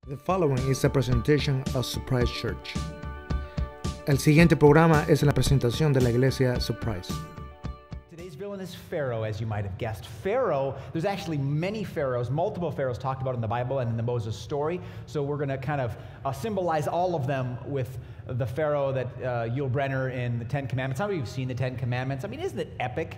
The following is a presentation of Surprise Church. El siguiente programa es la presentación de la iglesia Surprise. Today's villain is Pharaoh, as you might have guessed. Pharaoh, there's actually many pharaohs, multiple pharaohs talked about in the Bible and in the Moses story. So we're going to kind of symbolize all of them with the Pharaoh that Yul Brynner in the Ten Commandments. Some of you have seen the Ten Commandments. I mean, isn't it epic?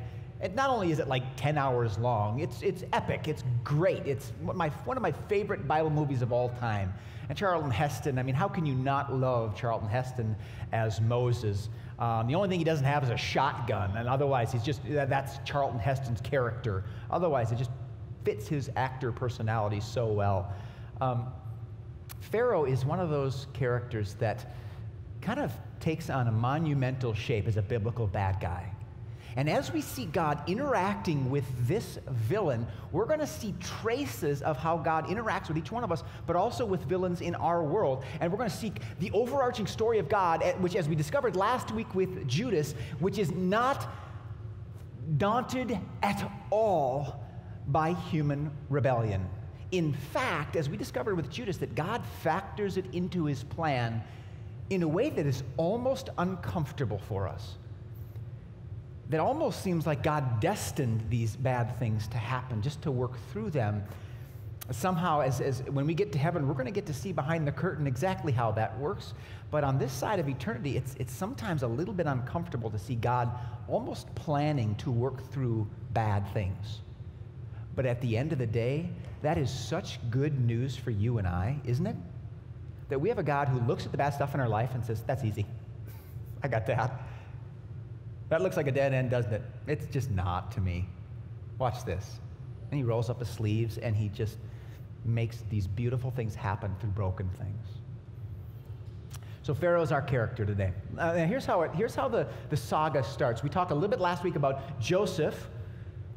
Not only is it like 10 hours long, it's epic, it's great. It's one of my favorite Bible movies of all time. And Charlton Heston, I mean, how can you not love Charlton Heston as Moses? The only thing he doesn't have is a shotgun, and otherwise that's Charlton Heston's character. Otherwise, it just fits his actor personality so well. Pharaoh is one of those characters that kind of takes on a monumental shape as a biblical bad guy. And as we see God interacting with this villain, we're going to see traces of how God interacts with each one of us, but also with villains in our world. And we're going to see the overarching story of God, which, as we discovered last week with Judas, which is not daunted at all by human rebellion. In fact, as we discovered with Judas, that God factors it into his plan in a way that is almost uncomfortable for us. That almost seems like God destined these bad things to happen, just to work through them. Somehow, as when we get to heaven, we're going to get to see behind the curtain exactly how that works. But on this side of eternity, it's sometimes a little bit uncomfortable to see God almost planning to work through bad things. But at the end of the day, that is such good news for you and I, isn't it? That we have a God who looks at the bad stuff in our life and says, that's easy. I got that. That looks like a dead end, doesn't it? It's just not to me. Watch this. And he rolls up his sleeves and he just makes these beautiful things happen through broken things. So Pharaoh's our character today. Here's how the saga starts. We talked a little bit last week about Joseph,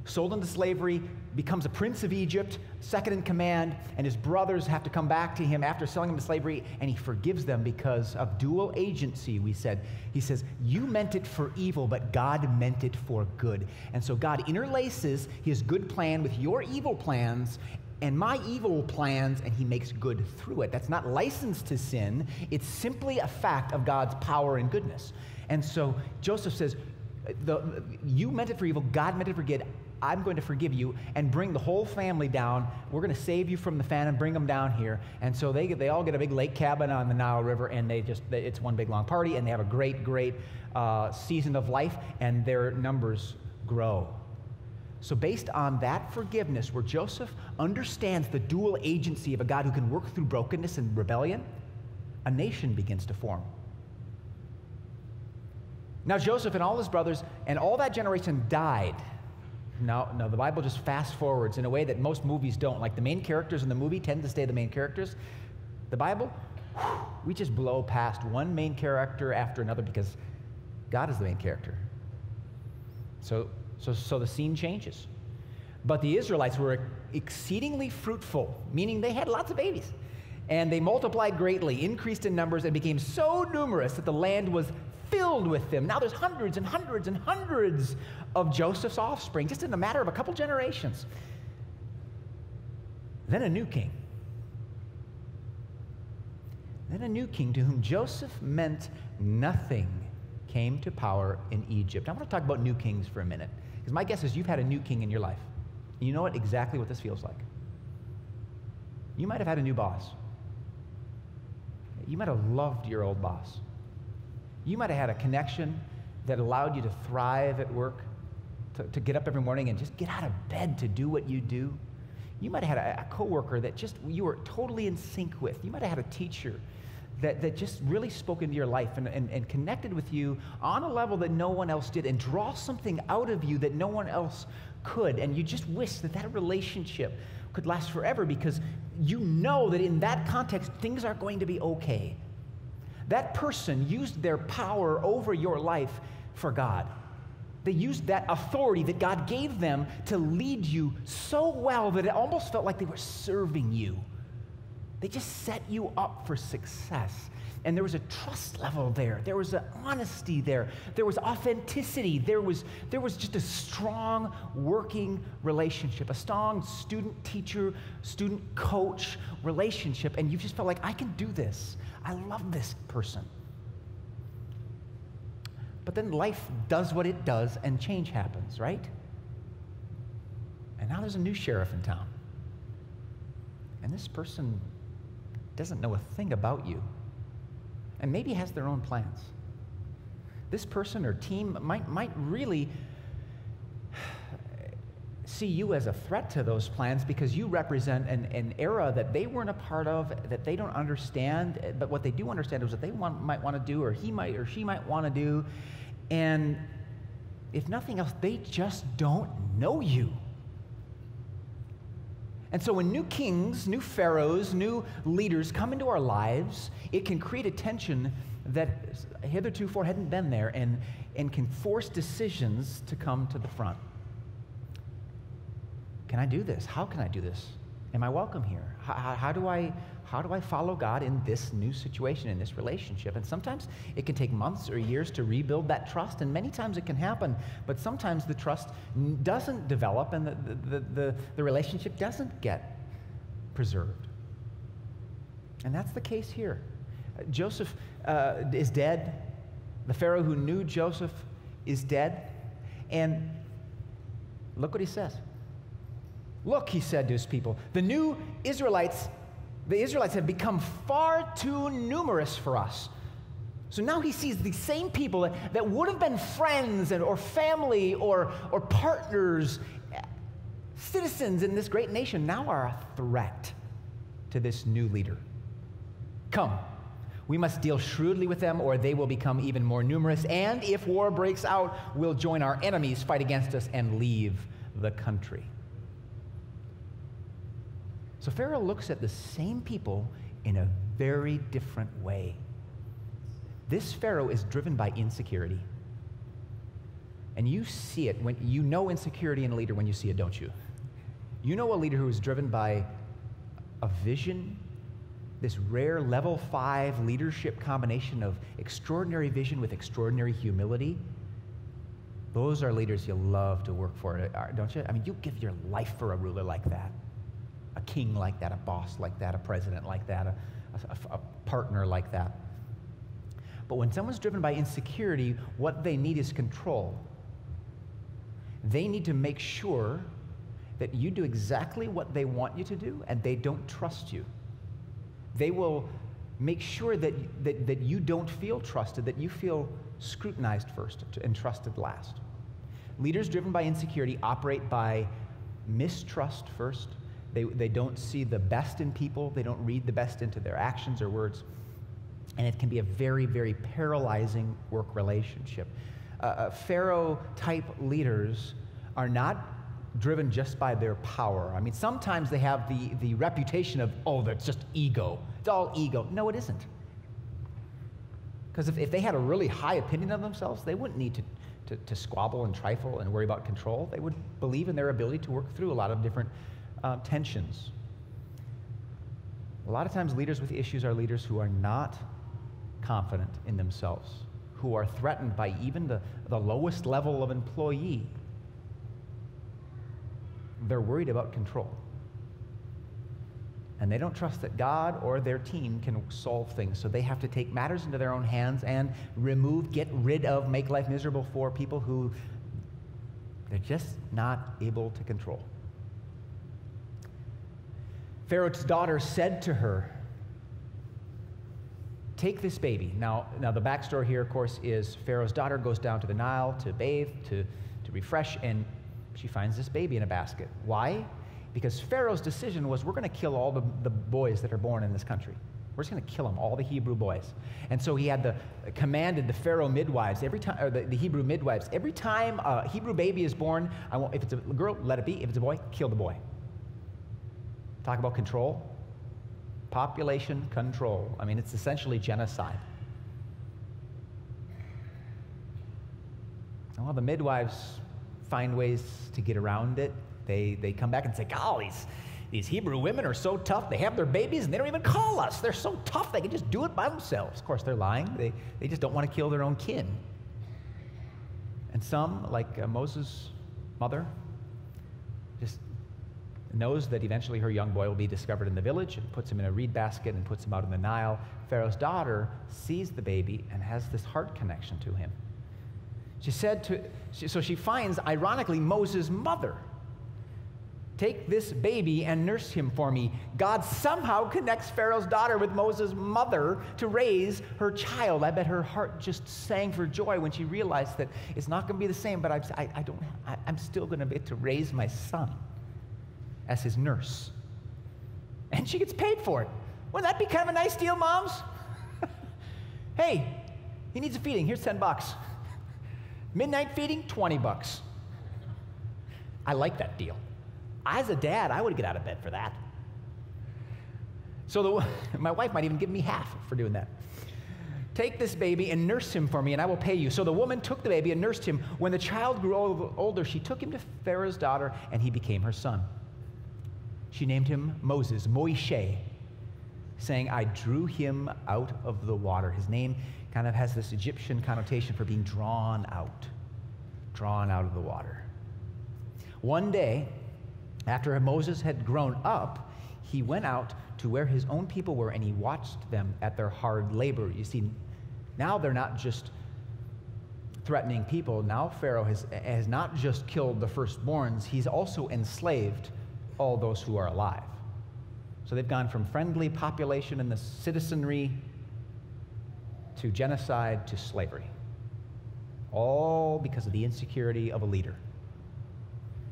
sold into slavery, becomes a prince of Egypt, second in command, and his brothers have to come back to him after selling him to slavery, and he forgives them because of dual agency, we said. He says, you meant it for evil, but God meant it for good. And so God interlaces his good plan with your evil plans and my evil plans, and he makes good through it. That's not license to sin. It's simply a fact of God's power and goodness. And so Joseph says, you meant it for evil, God meant it for good. I'm going to forgive you and bring the whole family down. We're going to save you from the famine, bring them down here. And so they all get a big lake cabin on the Nile River, and it's one big long party, and they have a great season of life, and their numbers grow. So based on that forgiveness, where Joseph understands the dual agency of a God who can work through brokenness and rebellion, a nation begins to form. Now Joseph and all his brothers and all that generation died. No, the Bible just fast forwards in a way that most movies don't. Like the main characters in the movie tend to stay the main characters. The Bible, we just blow past one main character after another because God is the main character. So the scene changes. But the Israelites were exceedingly fruitful, meaning they had lots of babies. And they multiplied greatly, increased in numbers, and became so numerous that the land was filled with them. Now there's hundreds and hundreds and hundreds of Joseph's offspring, just in a matter of a couple generations. Then a new king. Then a new king to whom Joseph meant nothing came to power in Egypt. I want to talk about new kings for a minute, because my guess is you've had a new king in your life. You know exactly what this feels like. You might have had a new boss. You might have loved your old boss. You might have had a connection that allowed you to thrive at work, to get up every morning and just get out of bed to do what you do. You might have had a coworker that just you were totally in sync with. You might have had a teacher that just really spoke into your life and connected with you on a level that no one else did and draw something out of you that no one else could. And you just wish that relationship could last forever because you know that in that context, things are going to be okay. That person used their power over your life for God. They used that authority that God gave them to lead you so well that it almost felt like they were serving you. They just set you up for success. And there was a trust level there. There was an honesty there. There was authenticity. There was just a strong working relationship, a strong student-teacher, student-coach relationship. And you just felt like, I can do this. I love this person. But then life does what it does and change happens, right? And now there's a new sheriff in town. And this person doesn't know a thing about you. And maybe has their own plans. This person or team might really see you as a threat to those plans because you represent an era that they weren't a part of, that they don't understand, but what they do understand is what they might want to do, or he might or she might want to do. And if nothing else, they just don't know you. And so when new kings, new pharaohs, new leaders come into our lives, it can create a tension that heretofore hadn't been there and can force decisions to come to the front. Can I do this? How can I do this? Am I welcome here? How do I follow God in this new situation, in this relationship? And sometimes it can take months or years to rebuild that trust, and many times it can happen, but sometimes the trust doesn't develop and the relationship doesn't get preserved. And that's the case here. Joseph is dead. The Pharaoh who knew Joseph is dead. And look what he says. Look, he said to his people, the Israelites have become far too numerous for us. So now he sees the same people that would have been friends or family or partners, citizens in this great nation, now are a threat to this new leader. Come, we must deal shrewdly with them, or they will become even more numerous. And if war breaks out, we'll join our enemies, fight against us, and leave the country. So Pharaoh looks at the same people in a very different way. This Pharaoh is driven by insecurity. And you see it when you know insecurity in a leader when you see it, don't you? You know a leader who is driven by a vision, this rare level 5 leadership combination of extraordinary vision with extraordinary humility. Those are leaders you love to work for, don't you? I mean, you give your life for a ruler like that. A king like that, a boss like that, a president like that, a partner like that. But when someone's driven by insecurity, what they need is control. They need to make sure that you do exactly what they want you to do, and they don't trust you. They will make sure that you don't feel trusted, that you feel scrutinized first and trusted last. Leaders driven by insecurity operate by mistrust first. They don't see the best in people. They don't read the best into their actions or words. And it can be a very, very paralyzing work relationship. Pharaoh-type leaders are not driven just by their power. I mean, sometimes they have the reputation of, oh, that's just ego. It's all ego. No, it isn't. Because if they had a really high opinion of themselves, they wouldn't need to squabble and trifle and worry about control. They would believe in their ability to work through a lot of different tensions. A lot of times leaders with issues are leaders who are not confident in themselves, who are threatened by even the lowest level of employee. They're worried about control. And they don't trust that God or their team can solve things, so they have to take matters into their own hands and get rid of, make life miserable for people who they're just not able to control. Pharaoh's daughter said to her, take this baby. Now the backstory here, of course, is Pharaoh's daughter goes down to the Nile to bathe, to refresh, and she finds this baby in a basket. Why? Because Pharaoh's decision was, we're going to kill all the boys that are born in this country. We're just going to kill them, all the Hebrew boys. And so he had commanded the Pharaoh midwives, every time, or the Hebrew midwives, every time a Hebrew baby is born, if it's a girl, let it be. If it's a boy, kill the boy. Talk about control. Population control. I mean, it's essentially genocide. Well, the midwives find ways to get around it. They come back and say, gollies, these Hebrew women are so tough. They have their babies and they don't even call us. They're so tough they can just do it by themselves. Of course, they're lying. They just don't want to kill their own kin. And some, like Moses' mother, just knows that eventually her young boy will be discovered in the village and puts him in a reed basket and puts him out in the Nile. Pharaoh's daughter sees the baby and has this heart connection to him. So she finds, ironically, Moses' mother. Take this baby and nurse him for me. God somehow connects Pharaoh's daughter with Moses' mother to raise her child. I bet her heart just sang for joy when she realized that it's not going to be the same, but I'm still going to get to raise my son as his nurse. And she gets paid for it. Wouldn't that be kind of a nice deal, moms? Hey, he needs a feeding. Here's $10. Midnight feeding, $20. I like that deal. As a dad, I would get out of bed for that. So my wife might even give me half for doing that. Take this baby and nurse him for me, and I will pay you. So the woman took the baby and nursed him. When the child grew older, she took him to Pharaoh's daughter, and he became her son. She named him Moses, Moishe, saying, I drew him out of the water. His name kind of has this Egyptian connotation for being drawn out of the water. One day, after Moses had grown up, he went out to where his own people were, and he watched them at their hard labor. You see, now they're not just threatening people. Now Pharaoh has not just killed the firstborns, he's also enslaved all those who are alive. So they've gone from friendly population in the citizenry to genocide to slavery, all because of the insecurity of a leader.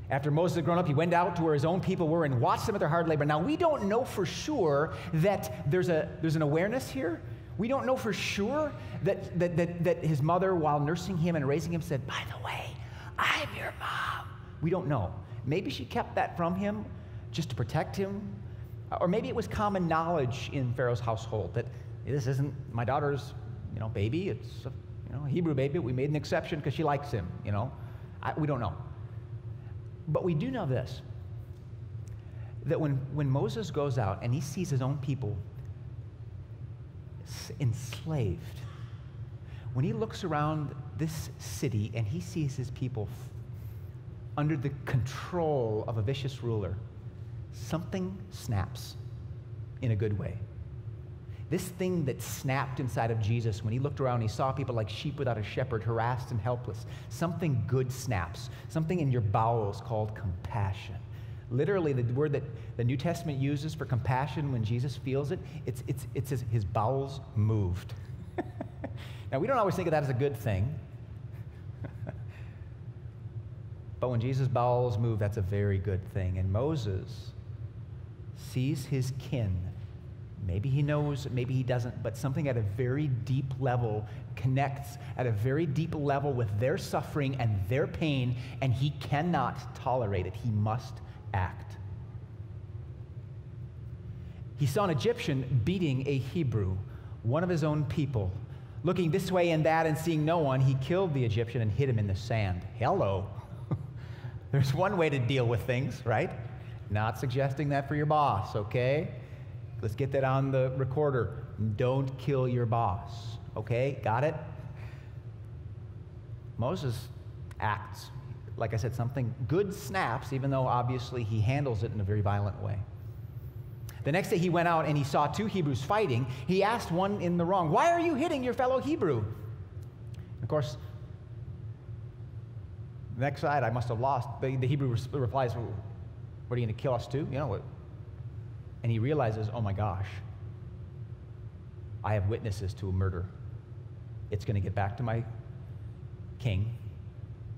After Moses had grown up, he went out to where his own people were and watched them at their hard labor. Now, we don't know for sure that there's an awareness here. We don't know for sure that his mother, while nursing him and raising him, said, by the way, I'm your mom. We don't know. Maybe she kept that from him just to protect him. Or maybe it was common knowledge in Pharaoh's household that this isn't my daughter's baby. It's a Hebrew baby. We made an exception because she likes him. We don't know. But we do know this, that when Moses goes out and he sees his own people enslaved, when he looks around this city and he sees his people under the control of a vicious ruler, something snaps in a good way. This thing that snapped inside of Jesus when he looked around, he saw people like sheep without a shepherd, harassed and helpless. Something good snaps. Something in your bowels called compassion. Literally, the word that the New Testament uses for compassion when Jesus feels it, it's his bowels moved. Now, we don't always think of that as a good thing. But when Jesus' bowels move, that's a very good thing. And Moses sees his kin. Maybe he knows, maybe he doesn't, but something at a very deep level connects at a very deep level with their suffering and their pain, and he cannot tolerate it. He must act. He saw an Egyptian beating a Hebrew, one of his own people. Looking this way and that and seeing no one, he killed the Egyptian and hid him in the sand. Hello. There's one way to deal with things, right? Not suggesting that for your boss, okay? Let's get that on the recorder. Don't kill your boss, okay? Got it? Moses acts, like I said, something good snaps, even though obviously he handles it in a very violent way. The next day he went out and he saw two Hebrews fighting. He asked one in the wrong, "Why are you hitting your fellow Hebrew?" Of course, the next side I must have lost. The Hebrew replies, "Well, what are you going to kill us too? You know what?" And he realizes, oh my gosh, I have witnesses to a murder. It's going to get back to my king,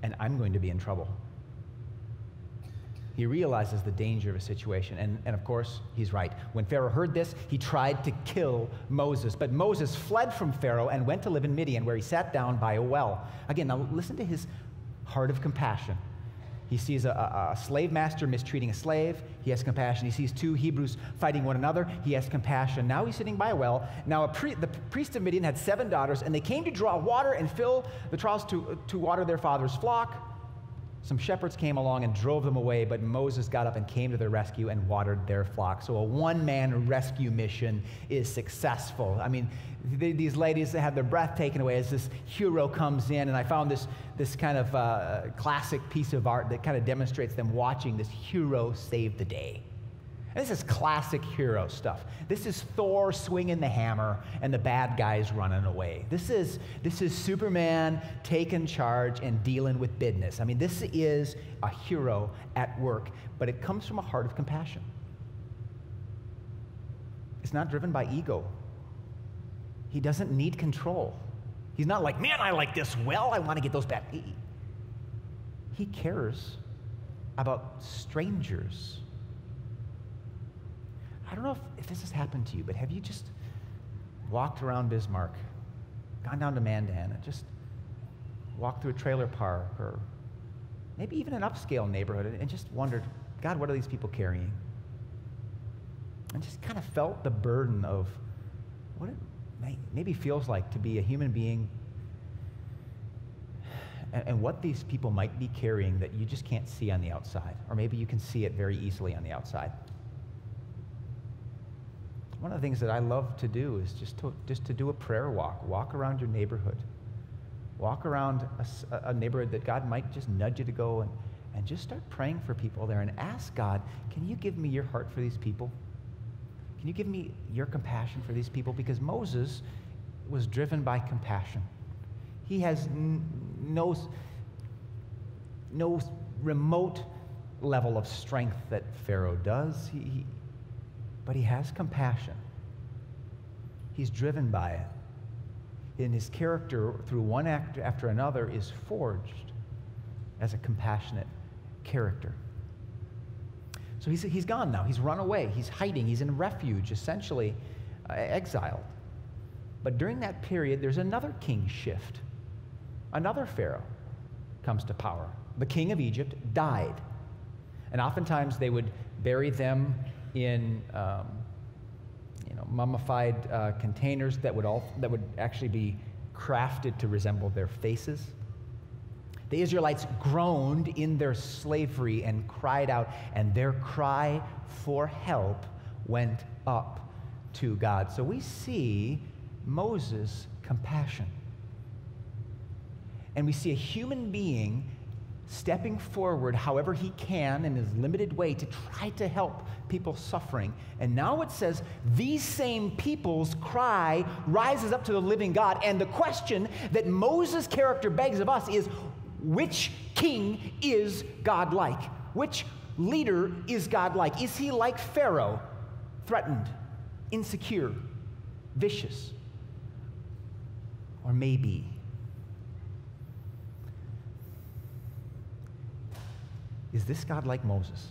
and I'm going to be in trouble. He realizes the danger of a situation, and of course, he's right. When Pharaoh heard this, he tried to kill Moses, but Moses fled from Pharaoh and went to live in Midian, where he sat down by a well. Again, now listen to his heart of compassion. He sees a slave master mistreating a slave. He has compassion. He sees two Hebrews fighting one another. He has compassion. Now he's sitting by a well. Now the priest of Midian had 7 daughters, and they came to draw water and fill the troughs to water their father's flock. Some shepherds came along and drove them away, but Moses got up and came to their rescue and watered their flock. So a one-man rescue mission is successful. I mean, these ladies that have their breath taken away as this hero comes in, and I found this kind of classic piece of art that kind of demonstrates them watching this hero save the day. And this is classic hero stuff. This is Thor swinging the hammer and the bad guys running away. This is Superman taking charge and dealing with business. I mean, this is a hero at work, but it comes from a heart of compassion. It's not driven by ego. He doesn't need control. He's not like, man, I like this well, I want to get those back. He cares about strangers. I don't know if this has happened to you, but have you just walked around Bismarck, gone down to Mandan, and just walked through a trailer park, or maybe even an upscale neighborhood, and just wondered, God, what are these people carrying? And just kind of felt the burden of what it maybe feels like to be a human being, and what these people might be carrying that you just can't see on the outside, or maybe you can see it very easily on the outside. One of the things that I love to do is just to do a prayer walk around your neighborhood, walk around a neighborhood that God might just nudge you to go, and just start praying for people there and ask God, can you give me your heart for these people? Can you give me your compassion for these people? Because Moses was driven by compassion. He has no remote level of strength that Pharaoh does. But he has compassion. He's driven by it. And his character, through one act after another, is forged as a compassionate character. So he's gone now. He's run away. He's hiding. He's in refuge, essentially exiled. But during that period, there's another king shift. Another Pharaoh comes to power. The king of Egypt died. And oftentimes they would bury them in mummified containers that would actually be crafted to resemble their faces. The Israelites groaned in their slavery and cried out, and their cry for help went up to God. So we see Moses' compassion. And we see a human being stepping forward however he can in his limited way to try to help people suffering. And now it says, these same people's cry rises up to the living God. And the question that Moses' character begs of us is, which king is God like? Which leader is God like? Is he like Pharaoh, threatened, insecure, vicious? Or maybe is this God like Moses?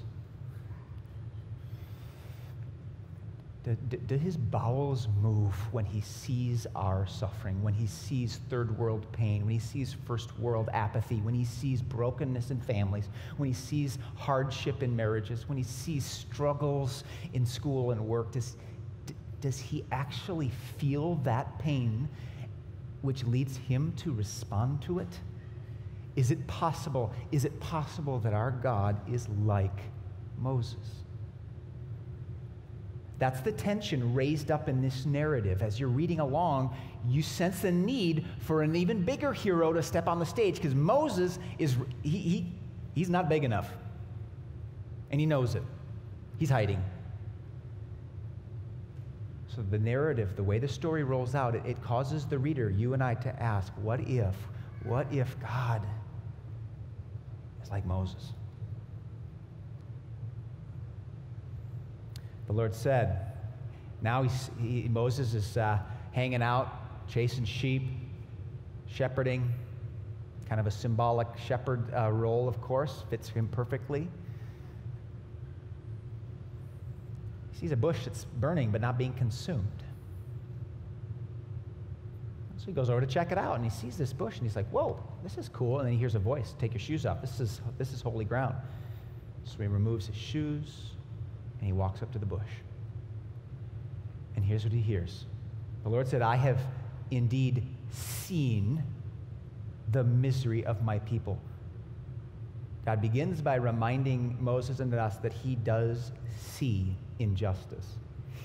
Do his bowels move when he sees our suffering, when he sees third world pain, when he sees first world apathy, when he sees brokenness in families, when he sees hardship in marriages, when he sees struggles in school and work? Does he actually feel that pain, which leads him to respond to it? Is it possible that our God is like Moses? That's the tension raised up in this narrative. As you're reading along, you sense the need for an even bigger hero to step on the stage, because Moses he's not big enough. And he knows it. He's hiding. So the narrative, the way the story rolls out, it causes the reader, you and I, to ask, what if God is like Moses? The Lord said, now Moses is hanging out, chasing sheep, shepherding, kind of a symbolic shepherd role, of course, fits him perfectly. He sees a bush that's burning but not being consumed. So he goes over to check it out, and he sees this bush, and he's like, whoa, this is cool. And then he hears a voice, take your shoes off. This is holy ground. So he removes his shoes, and he walks up to the bush. And here's what he hears. The Lord said, I have indeed seen the misery of my people. God begins by reminding Moses and us that he does see injustice.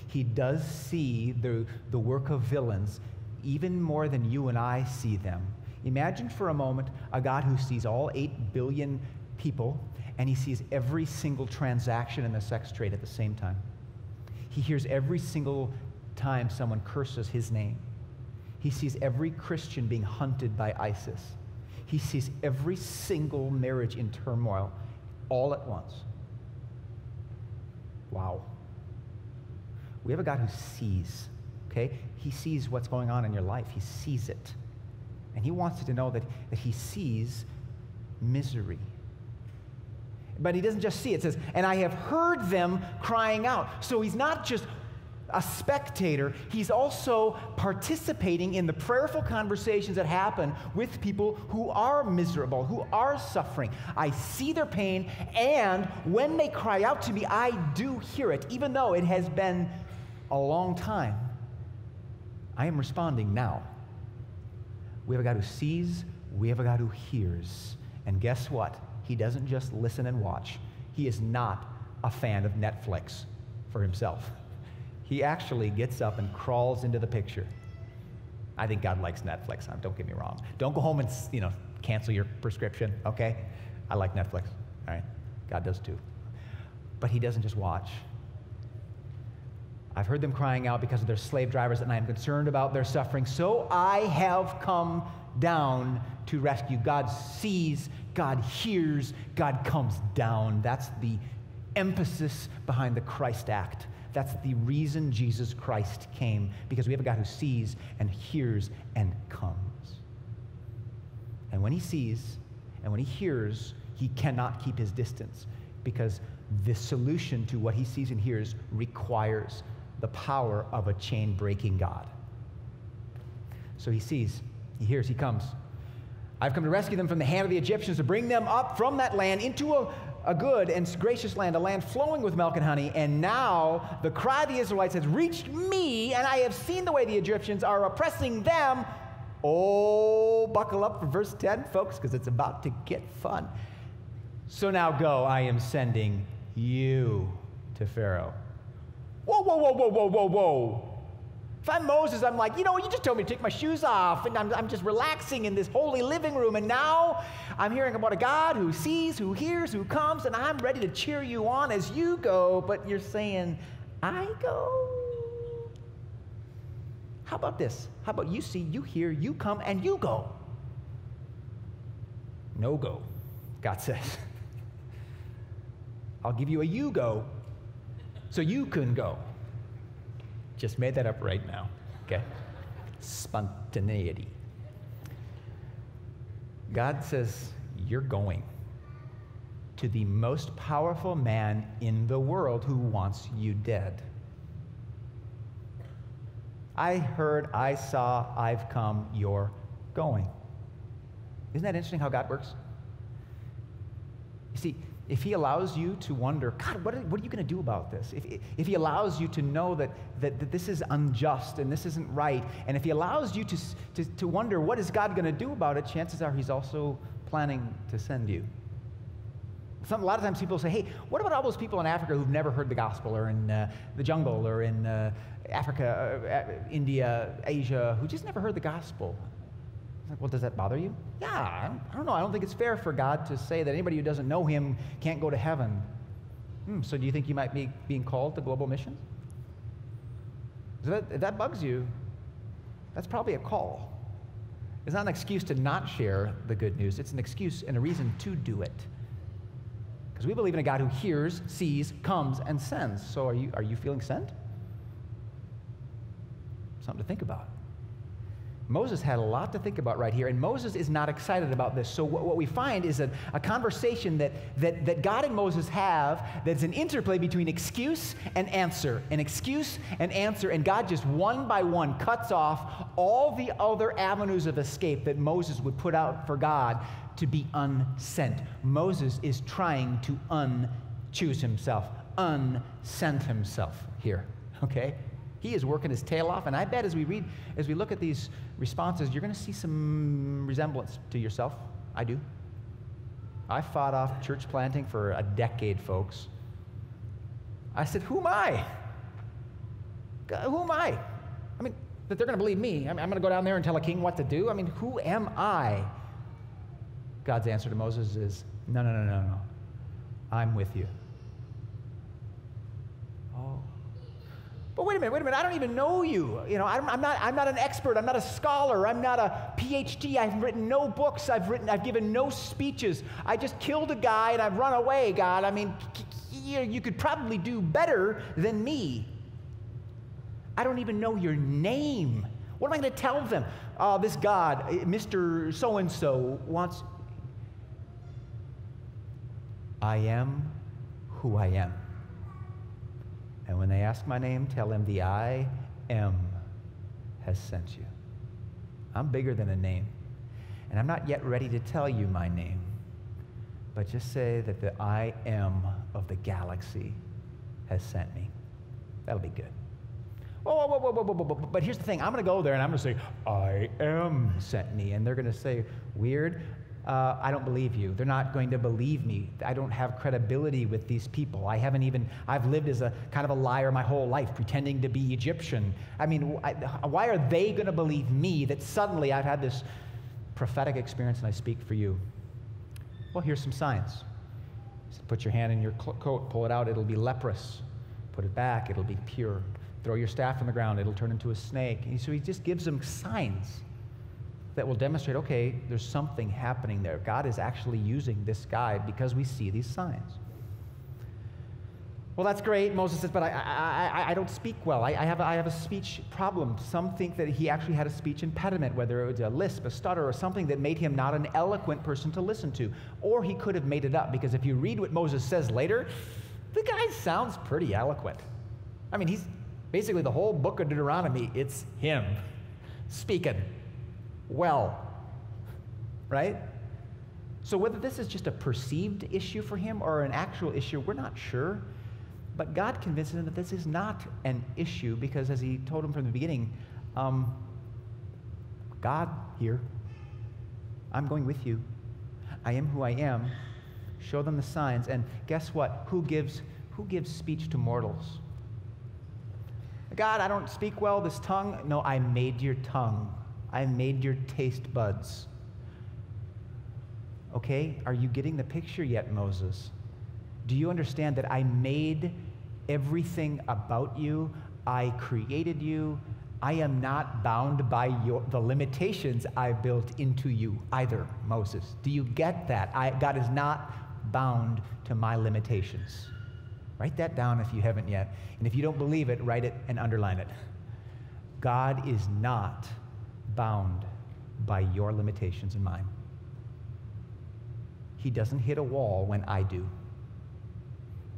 He does see the work of villains even more than you and I see them. Imagine for a moment a God who sees all 8 billion people, and he sees every single transaction in the sex trade at the same time. He hears every single time someone curses his name. He sees every Christian being hunted by ISIS. He sees every single marriage in turmoil all at once. Wow. We have a God who sees, okay? He sees what's going on in your life. He sees it. And he wants you to know that he sees misery. But he doesn't just see it. It says, and I have heard them crying out. So he's not just a spectator, he's also participating in the prayerful conversations that happen with people who are miserable, who are suffering. I see their pain, and when they cry out to me, I do hear it. Even though it has been a long time, I am responding now. We have a God who sees, we have a God who hears. And guess what? He doesn't just listen and watch. He is not a fan of Netflix for himself. He actually gets up and crawls into the picture. I think God likes Netflix. Don't get me wrong. Don't go home and cancel your prescription, okay? I like Netflix, all right? God does too. But he doesn't just watch. I've heard them crying out because of their slave drivers, and I am concerned about their suffering. So I have come down to rescue. God sees, God hears, God comes down. That's the emphasis behind the Christ act. That's the reason Jesus Christ came, because we have a God who sees and hears and comes. And when he sees and when he hears, he cannot keep his distance, because the solution to what he sees and hears requires the power of a chain-breaking God. So he sees, he hears, he comes. I've come to rescue them from the hand of the Egyptians, to bring them up from that land into a good and gracious land, a land flowing with milk and honey. And now the cry of the Israelites has reached me, and I have seen the way the Egyptians are oppressing them. Oh, buckle up for verse 10, folks, because it's about to get fun. So now go, I am sending you to Pharaoh. Whoa, whoa, whoa, whoa, whoa, whoa, whoa. If I'm Moses, I'm like, you just told me to take my shoes off, and I'm just relaxing in this holy living room, and now I'm hearing about a God who sees, who hears, who comes, and I'm ready to cheer you on as you go, but you're saying, I go? How about this? How about you see, you hear, you come, and you go? No go, God says. I'll give you a you go, so you can go. Just made that up right now, okay? Spontaneity. God says, you're going to the most powerful man in the world who wants you dead. I heard, I saw, I've come, you're going. Isn't that interesting how God works? You see, if he allows you to wonder, God, what are you going to do about this? If he allows you to know that this is unjust and this isn't right, and if he allows you to wonder what is God going to do about it, chances are he's also planning to send you. A lot of times people say, hey, what about all those people in Africa who've never heard the gospel, or in the jungle, or in Africa, India, Asia, who just never heard the gospel? Like, well, does that bother you? Yeah, I don't know. I don't think it's fair for God to say that anybody who doesn't know him can't go to heaven. So do you think you might be being called to global missions? If that bugs you, that's probably a call. It's not an excuse to not share the good news. It's an excuse and a reason to do it. Because we believe in a God who hears, sees, comes, and sends. So are you feeling sent? Something to think about. Moses had a lot to think about right here, and Moses is not excited about this. So what we find is a conversation that God and Moses have that's an interplay between excuse and answer, an excuse and answer, and God just one by one cuts off all the other avenues of escape that Moses would put out for God to be unsent. Moses is trying to unchoose himself, unsent himself here, okay? He is working his tail off, and I bet as we look at these responses, you're going to see some resemblance to yourself. I do. I fought off church planting for a decade, folks. I said, who am I? God, who am I? I mean, that they're going to believe me. I'm going to go down there and tell a king what to do? I mean, who am I? God's answer to Moses is, no. I'm with you. Oh. But wait a minute. I don't even know you. You know, I'm not an expert. I'm not a scholar. I'm not a PhD. I've written no books. I've given no speeches. I just killed a guy and I've run away, God. I mean, you could probably do better than me. I don't even know your name. What am I going to tell them? This God, Mr. So-and-so wants... I am who I am. And when they ask my name, tell them the I am has sent you. I'm bigger than a name. And I'm not yet ready to tell you my name, but just say that the I am of the galaxy has sent me. That'll be good. Whoa. But here's the thing. I'm going to go there and I'm going to say, I am sent me. And they're going to say, weird. I don't believe you. They're not going to believe me. I don't have credibility with these people. I've lived as a kind of a liar my whole life, pretending to be Egyptian. I mean, why are they going to believe me that suddenly I've had this prophetic experience and I speak for you? Well, here's some signs. Put your hand in your coat, pull it out, it'll be leprous. Put it back, it'll be pure. Throw your staff on the ground, it'll turn into a snake. And so he just gives them signs that will demonstrate, okay, there's something happening there. God is actually using this guy because we see these signs. Well, that's great. Moses says, but I don't speak well. I have a speech problem. Some think that he actually had a speech impediment, whether it was a lisp, a stutter, or something that made him not an eloquent person to listen to. Or he could have made it up, because if you read what Moses says later, the guy sounds pretty eloquent. I mean, he's basically the whole book of Deuteronomy, it's him speaking well, right? So whether this is just a perceived issue for him or an actual issue, we're not sure. But God convinces him that this is not an issue, because as he told him from the beginning, God here, I'm going with you. I am who I am. Show them the signs. And guess what? Who gives speech to mortals? God, I don't speak well, this tongue. No, I made your tongue. I made your taste buds. Okay, are you getting the picture yet, Moses? Do you understand that I made everything about you? I created you. I am not bound by the limitations I built into you either, Moses. Do you get that? God is not bound to my limitations. Write that down if you haven't yet. And if you don't believe it, write it and underline it. God is not bound by your limitations and mine. He doesn't hit a wall when I do.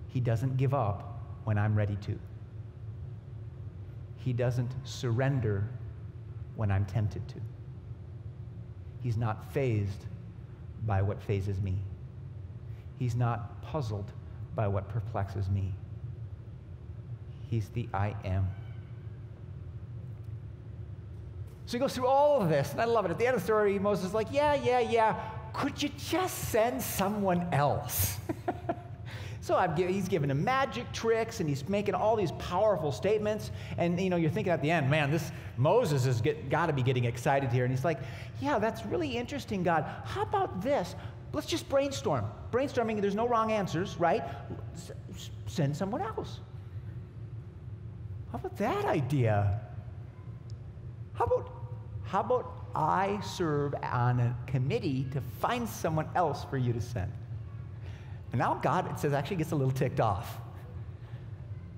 He doesn't give up when I'm ready to. He doesn't surrender when I'm tempted to. He's not fazed by what fazes me. He's not puzzled by what perplexes me. He's the I am. So he goes through all of this, and I love it. At the end of the story, Moses is like, yeah. Could you just send someone else? So he's giving him magic tricks, and he's making all these powerful statements. And you're thinking at the end, man, this Moses has got to be getting excited here. And he's like, yeah, that's really interesting, God. How about this? Let's just brainstorm. Brainstorming, there's no wrong answers, right? Send someone else. How about that idea? How about I serve on a committee to find someone else for you to send? And now God, it says, actually gets a little ticked off.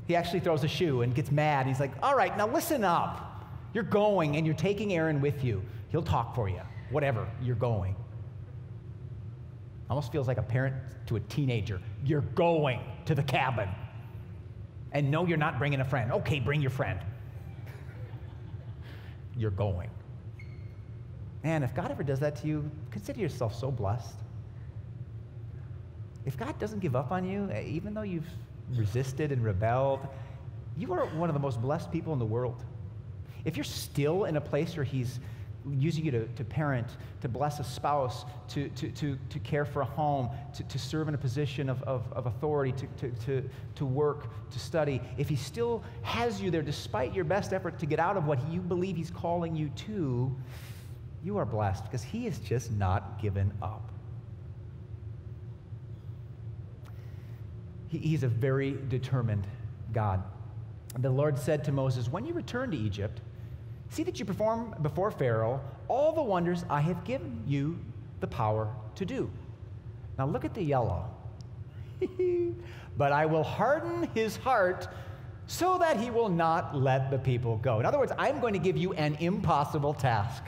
He actually throws a shoe and gets mad. He's like, all right, now listen up. You're going and you're taking Aaron with you. He'll talk for you. Whatever, you're going. Almost feels like a parent to a teenager. You're going to the cabin. And no, you're not bringing a friend. Okay, bring your friend. You're going. Man, if God ever does that to you, consider yourself so blessed. If God doesn't give up on you, even though you've resisted and rebelled, you are one of the most blessed people in the world. If you're still in a place where he's using you to parent, to bless a spouse, to care for a home, to serve in a position of authority, to work, to study, if he still has you there despite your best effort to get out of what you believe he's calling you to, you are blessed because he is just not given up. He's a very determined God. The Lord said to Moses, when you return to Egypt, see that you perform before Pharaoh all the wonders I have given you the power to do. Now look at the yellow. But I will harden his heart so that he will not let the people go. In other words, I'm going to give you an impossible task.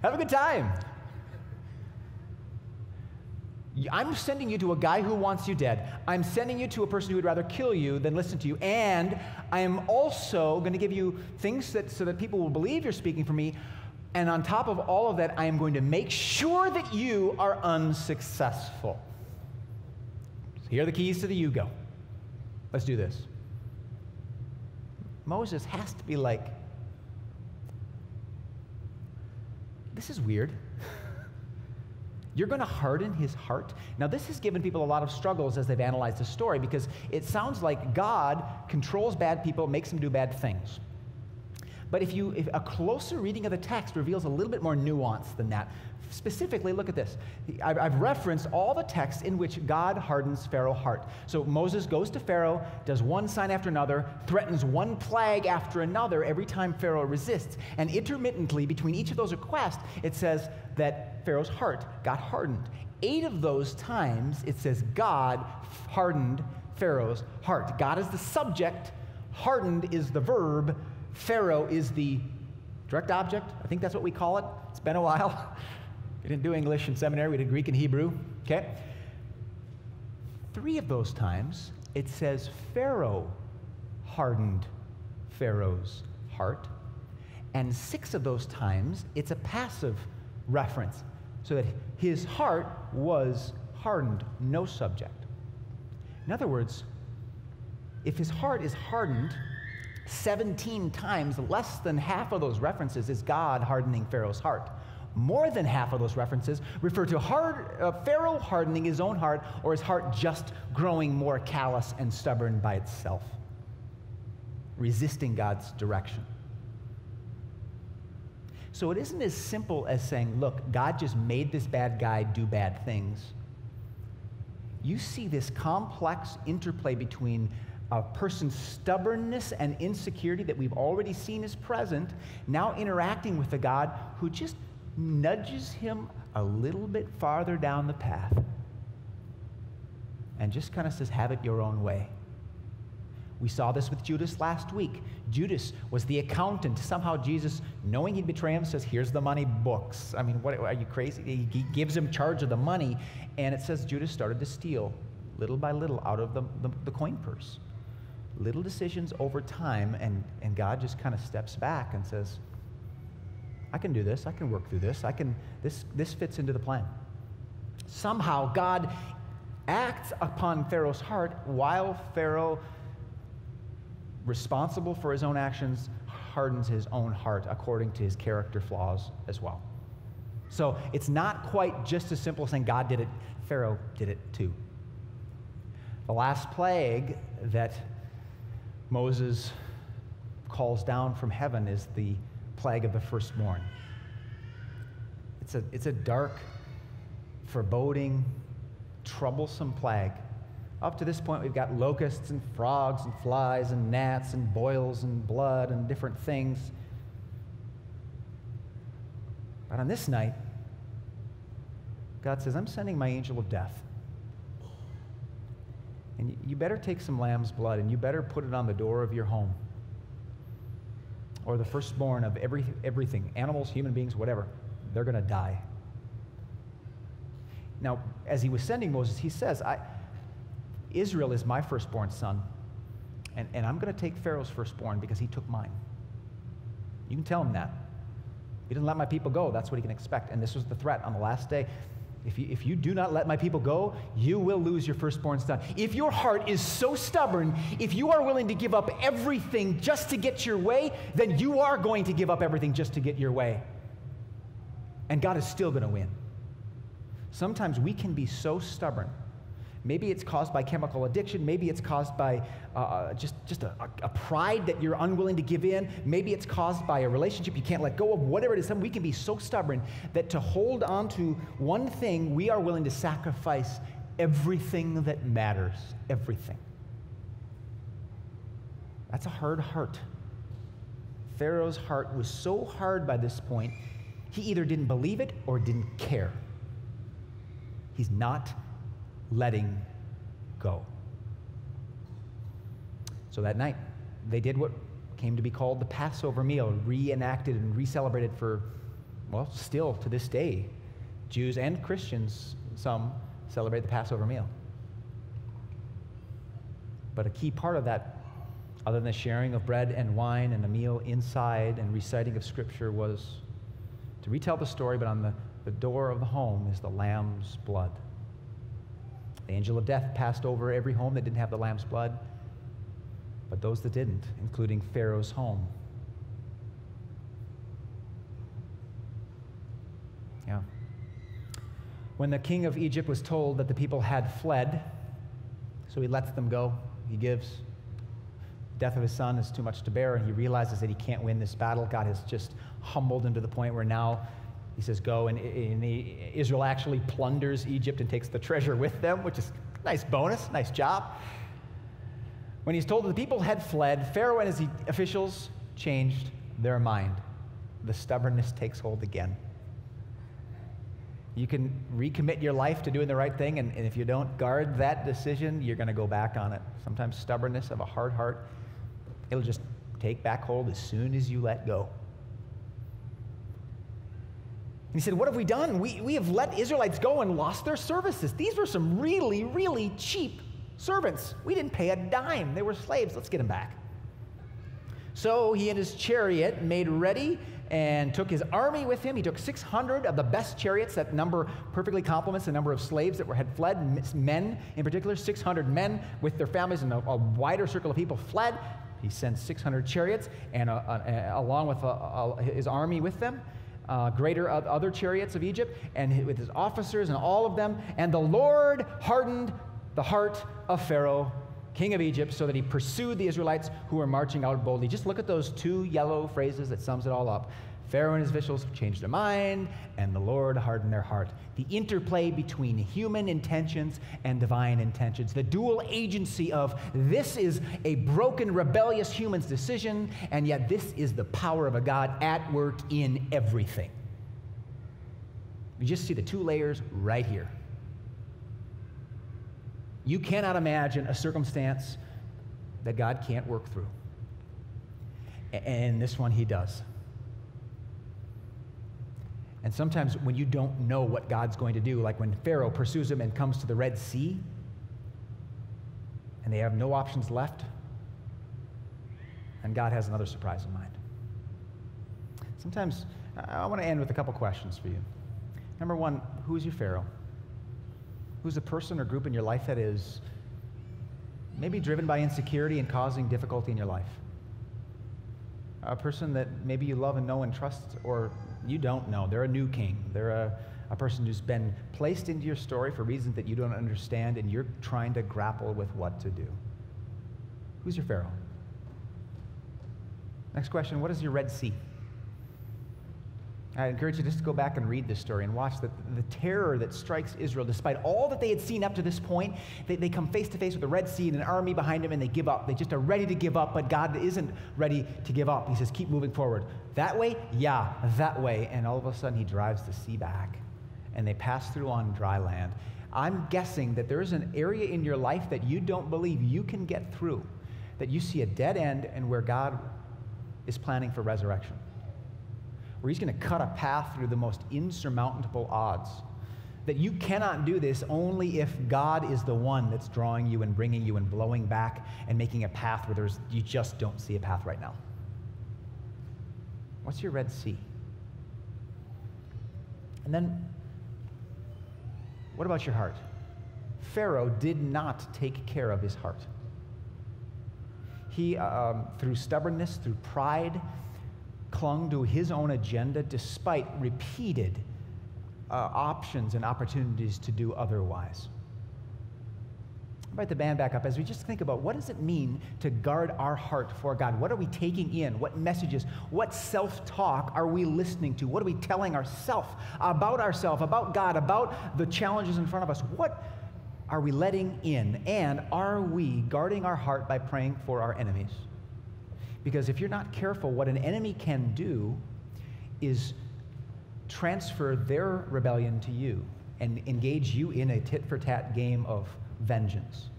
Have a good time. I'm sending you to a guy who wants you dead. I'm sending you to a person who would rather kill you than listen to you. And I am also going to give you things so that people will believe you're speaking for me. And on top of all of that, I am going to make sure that you are unsuccessful. So here are the keys to the you go. Let's do this. Moses has to be like, this is weird. You're going to harden his heart? Now, this has given people a lot of struggles as they've analyzed the story because it sounds like God controls bad people, makes them do bad things. But if a closer reading of the text reveals a little bit more nuance than that. Specifically, look at this. I've referenced all the texts in which God hardens Pharaoh's heart. So Moses goes to Pharaoh, does one sign after another, threatens one plague after another every time Pharaoh resists. And intermittently, between each of those requests, it says that Pharaoh's heart got hardened. 8 of those times, it says God hardened Pharaoh's heart. God is the subject, hardened is the verb, Pharaoh is the direct object. I think that's what we call it. It's been a while. We didn't do English in seminary. We did Greek and Hebrew. Okay? 3 of those times, it says Pharaoh hardened Pharaoh's heart. And 6 of those times, it's a passive reference, so that his heart was hardened, no subject. In other words, if his heart is hardened 17 times, less than half of those references is God hardening Pharaoh's heart. More than half of those references refer to Pharaoh hardening his own heart, or his heart just growing more callous and stubborn by itself, resisting God's direction. So it isn't as simple as saying, look, God just made this bad guy do bad things. You see this complex interplay between a person's stubbornness and insecurity that we've already seen is present, now interacting with a God who just nudges him a little bit farther down the path and just kind of says, have it your own way. We saw this with Judas last week. Judas was the accountant. Somehow Jesus, knowing he'd betray him, says, here's the money books. I mean, what, are you crazy? He gives him charge of the money, and it says Judas started to steal little by little out of the coin purse. Little decisions over time, and God just kind of steps back and says, I can do this. I can work through this. This fits into the plan. Somehow God acts upon Pharaoh's heart while Pharaoh, responsible for his own actions, hardens his own heart according to his character flaws as well. So it's not quite just as simple as saying God did it, Pharaoh did it too. The last plague that Moses calls down from heaven is the plague of the firstborn. It's a dark, foreboding, troublesome plague. Up to this point, we've got locusts and frogs and flies and gnats and boils and blood and different things. But on this night, God says, I'm sending my angel of death. And you better take some lamb's blood and you better put it on the door of your home, or the firstborn of everything, animals, human beings, whatever. They're going to die. Now, as he was sending Moses, he says, Israel is my firstborn son, and I'm going to take Pharaoh's firstborn because he took mine. You can tell him that. He didn't let my people go. That's what he can expect. And this was the threat. On the last day, If you do not let my people go, you will lose your firstborn son. If your heart is so stubborn, if you are willing to give up everything just to get your way, then you are going to give up everything just to get your way. And God is still going to win. Sometimes we can be so stubborn. Maybe it's caused by chemical addiction. Maybe it's caused by just a pride that you're unwilling to give in. Maybe it's caused by a relationship you can't let go of. Whatever it is, we can be so stubborn that to hold on to one thing, we are willing to sacrifice everything that matters. Everything. That's a hard heart. Pharaoh's heart was so hard by this point, he either didn't believe it or didn't care. He's not letting go. So that night, they did what came to be called the Passover meal, reenacted and re-celebrated for, well, still to this day. Jews and Christians, some celebrate the Passover meal. But a key part of that, other than the sharing of bread and wine and a meal inside and reciting of Scripture, was to retell the story, but on the door of the home is the lamb's blood. The angel of death passed over every home that didn't have the lamb's blood, but those that didn't, including Pharaoh's home. Yeah. When the king of Egypt was told that the people had fled, so he lets them go. He gives. The death of his son is too much to bear, and he realizes that he can't win this battle. God has just humbled him to the point where now he says, go, and Israel actually plunders Egypt and takes the treasure with them, which is a nice bonus, nice job. When he's told that the people had fled, Pharaoh and his officials changed their mind. The stubbornness takes hold again. You can recommit your life to doing the right thing, and if you don't guard that decision, you're going to go back on it. Sometimes stubbornness of a hard heart, it'll just take back hold as soon as you let go. And he said, what have we done? We have let Israelites go and lost their services. These were some really, really cheap servants. We didn't pay a dime. They were slaves. Let's get them back. So he and his chariot made ready and took his army with him. He took 600 of the best chariots. That number perfectly complements the number of slaves that had fled. Men, in particular, 600 men with their families, and a wider circle of people fled. He sends 600 chariots, and along with his army with them. Greater other chariots of Egypt, and with his officers and all of them. And the Lord hardened the heart of Pharaoh, king of Egypt, so that he pursued the Israelites who were marching out boldly. Just look at those two yellow phrases that sums it all up. Pharaoh and his officials changed their mind, and the Lord hardened their heart. The interplay between human intentions and divine intentions. The dual agency of this is a broken, rebellious human's decision, and yet this is the power of a God at work in everything. You just see the two layers right here. You cannot imagine a circumstance that God can't work through. And this one he does. And sometimes when you don't know what God's going to do, like when Pharaoh pursues him and comes to the Red Sea, and they have no options left, and God has another surprise in mind. Sometimes, I want to end with a couple questions for you. Number one, who is your Pharaoh? Who's a person or group in your life that is maybe driven by insecurity and causing difficulty in your life? A person that maybe you love and know and trust, or you don't know. They're a new king. They're a person who's been placed into your story for reasons that you don't understand, and you're trying to grapple with what to do. Who's your Pharaoh? Next question, what is your Red Sea? I encourage you just to go back and read this story and watch the terror that strikes Israel. Despite all that they had seen up to this point, they come face to face with the Red Sea and an army behind them, and they give up. They just are ready to give up, but God isn't ready to give up. He says, keep moving forward. That way? Yeah, that way. And all of a sudden, he drives the sea back, and they pass through on dry land. I'm guessing that there is an area in your life that you don't believe you can get through, that you see a dead end, and where God is planning for resurrection, where he's going to cut a path through the most insurmountable odds. That you cannot do this only if God is the one that's drawing you and bringing you and blowing back and making a path where you just don't see a path right now. What's your Red Sea? And then, What about your heart? Pharaoh did not take care of his heart. He, through stubbornness, through pride, clung to his own agenda despite repeated options and opportunities to do otherwise. Invite the band back up as we just think about what does it mean to guard our heart for God? What are we taking in? What messages, what self-talk are we listening to? What are we telling ourselves, about God, about the challenges in front of us? What are we letting in? And are we guarding our heart by praying for our enemies? Because if you're not careful, what an enemy can do is transfer their rebellion to you and engage you in a tit-for-tat game of vengeance.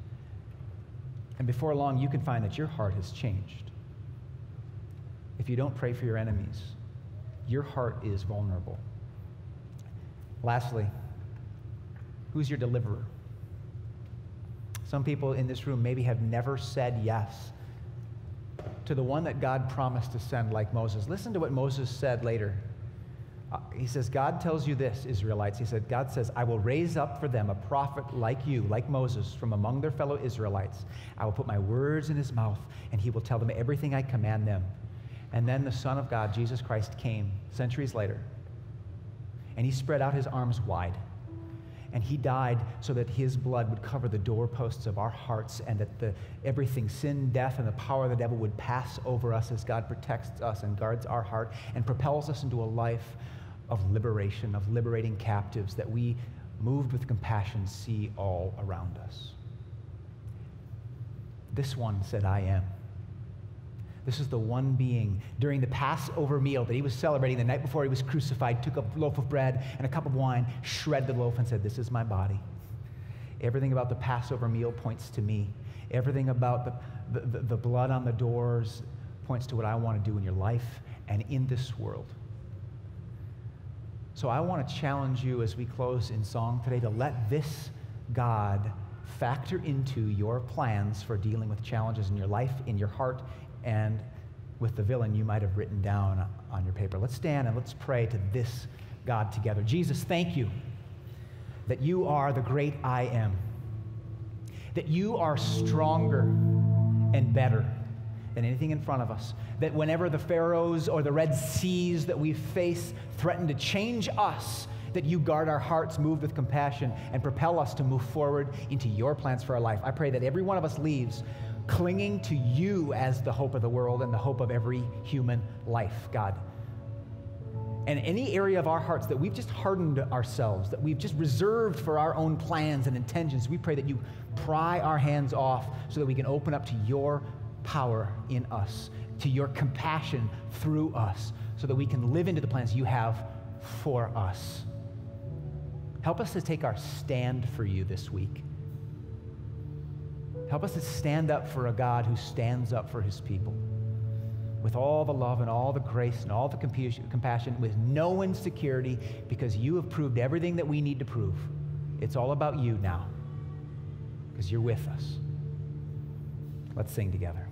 And before long, you can find that your heart has changed. If you don't pray for your enemies, your heart is vulnerable. Lastly, who's your deliverer? Some people in this room maybe have never said yes to the one that God promised to send, like Moses. Listen to what Moses said later. He says, God tells you this, Israelites. He said, God says, I will raise up for them a prophet like you, like Moses, from among their fellow Israelites. I will put my words in his mouth, and he will tell them everything I command them. And then the Son of God, Jesus Christ, came centuries later, and he spread out his arms wide. And he died so that his blood would cover the doorposts of our hearts, and that everything, sin, death, and the power of the devil would pass over us as God protects us and guards our heart and propels us into a life of liberation, of liberating captives that we, moved with compassion, see all around us. This one said, I am. This is the one being during the Passover meal that he was celebrating the night before he was crucified, took a loaf of bread and a cup of wine, shredded the loaf and said, this is my body. Everything about the Passover meal points to me. Everything about the blood on the doors points to what I want to do in your life and in this world. So I want to challenge you as we close in song today to let this God factor into your plans for dealing with challenges in your life, in your heart, and with the villain you might have written down on your paper. Let's stand and let's pray to this God together. Jesus, thank you that you are the great I am, that you are stronger and better than anything in front of us, that whenever the Pharaohs or the Red Seas that we face threaten to change us, that you guard our hearts, move with compassion, and propel us to move forward into your plans for our life. I pray that every one of us leaves clinging to you as the hope of the world and the hope of every human life, God. And any area of our hearts that we've just hardened ourselves, that we've just reserved for our own plans and intentions, we pray that you pry our hands off so that we can open up to your power in us, to your compassion through us, so that we can live into the plans you have for us. Help us to take our stand for you this week. Help us to stand up for a God who stands up for his people with all the love and all the grace and all the compassion, with no insecurity, because you have proved everything that we need to prove. It's all about you now, because you're with us. Let's sing together.